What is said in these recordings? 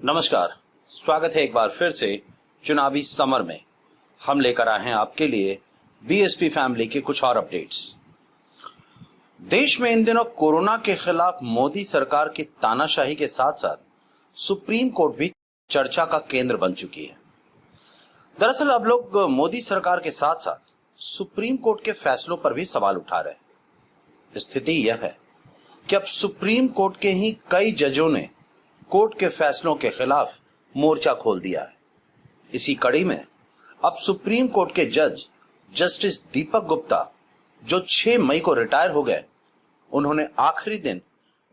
नमस्कार, स्वागत है एक बार फिर से चुनावी समर में। हम लेकर आए हैं आपके लिए बीएसपी फैमिली के कुछ और अपडेट्स। देश में इन दिनों कोरोना के खिलाफ मोदी सरकार की तानाशाही के साथ साथ सुप्रीम कोर्ट भी चर्चा का केंद्र बन चुकी है। दरअसल अब लोग मोदी सरकार के साथ साथ सुप्रीम कोर्ट के फैसलों पर भी सवाल उठा रहे हैं। स्थिति यह है कि अब सुप्रीम कोर्ट के ही कई जजों ने कोर्ट के फैसलों के खिलाफ मोर्चा खोल दिया है। इसी कड़ी में अब सुप्रीम कोर्ट के जज जस्टिस दीपक गुप्ता, जो 6 मई को रिटायर हो गए, उन्होंने आखिरी दिन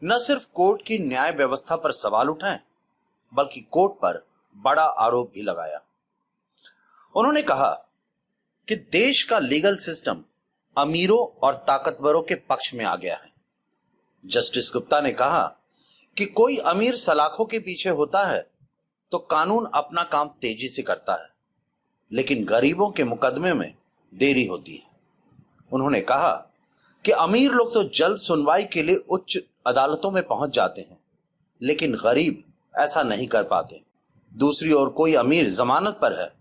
न सिर्फ कोर्ट की न्याय व्यवस्था पर सवाल उठाए बल्कि कोर्ट पर बड़ा आरोप भी लगाया। उन्होंने कहा कि देश का लीगल सिस्टम अमीरों और ताकतवरों के पक्ष में आ गया है। जस्टिस गुप्ता ने कहा कि कोई अमीर सलाखों के पीछे होता है तो कानून अपना काम तेजी से करता है, लेकिन गरीबों के मुकदमे में देरी होती है। उन्होंने कहा कि अमीर लोग तो जल्द सुनवाई के लिए उच्च अदालतों में पहुंच जाते हैं, लेकिन गरीब ऐसा नहीं कर पाते। दूसरी ओर कोई अमीर जमानत पर है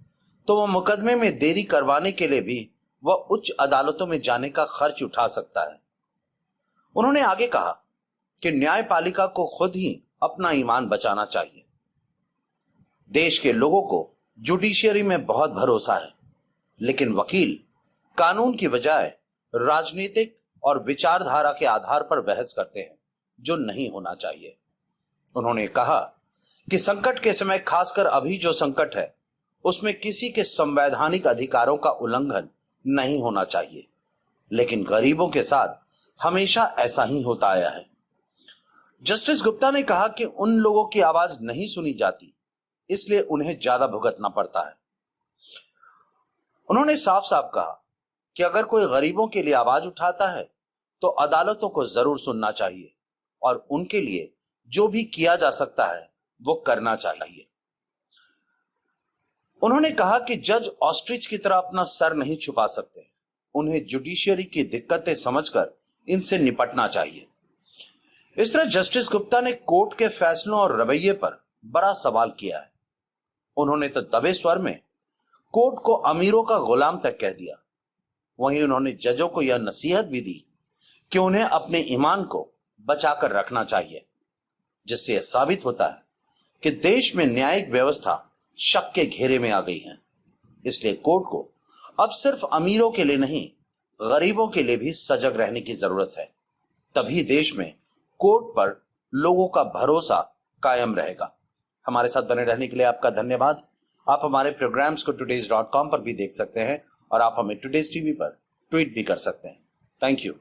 तो वह मुकदमे में देरी करवाने के लिए भी वह उच्च अदालतों में जाने का खर्च उठा सकता है। उन्होंने आगे कहा कि न्यायपालिका को खुद ही अपना ईमान बचाना चाहिए। देश के लोगों को जुडिशियरी में बहुत भरोसा है, लेकिन वकील कानून की बजाय राजनीतिक और विचारधारा के आधार पर बहस करते हैं, जो नहीं होना चाहिए। उन्होंने कहा कि संकट के समय, खासकर अभी जो संकट है, उसमें किसी के संवैधानिक अधिकारों का उल्लंघन नहीं होना चाहिए, लेकिन गरीबों के साथ हमेशा ऐसा ही होता आया है। जस्टिस गुप्ता ने कहा कि उन लोगों की आवाज नहीं सुनी जाती, इसलिए उन्हें ज्यादा भुगतना पड़ता है। उन्होंने साफ साफ कहा कि अगर कोई गरीबों के लिए आवाज उठाता है तो अदालतों को जरूर सुनना चाहिए और उनके लिए जो भी किया जा सकता है वो करना चाहिए। उन्होंने कहा कि जज ऑस्ट्रिच की तरह अपना सर नहीं छुपा सकते, उन्हें जुडिशियरी की दिक्कतें समझकर इनसे निपटना चाहिए। इस तरह जस्टिस गुप्ता ने कोर्ट के फैसलों और रवैये पर बड़ा सवाल किया है। उन्होंने तो दबे स्वर में कोर्ट को अमीरों का गुलाम तक कह दिया। वहीं उन्होंने जजों को यह नसीहत भी दी कि उन्हें अपने ईमान को बचाकर रखना चाहिए, जिससे यह साबित होता है कि देश में न्यायिक व्यवस्था शक के घेरे में आ गई है। इसलिए कोर्ट को अब सिर्फ अमीरों के लिए नहीं, गरीबों के लिए भी सजग रहने की जरूरत है। तभी देश में कोर्ट पर लोगों का भरोसा कायम रहेगा। हमारे साथ बने रहने के लिए आपका धन्यवाद। आप हमारे प्रोग्राम्स को today's.com पर भी देख सकते हैं और आप हमें टुडेज टीवी पर ट्वीट भी कर सकते हैं। Thank you.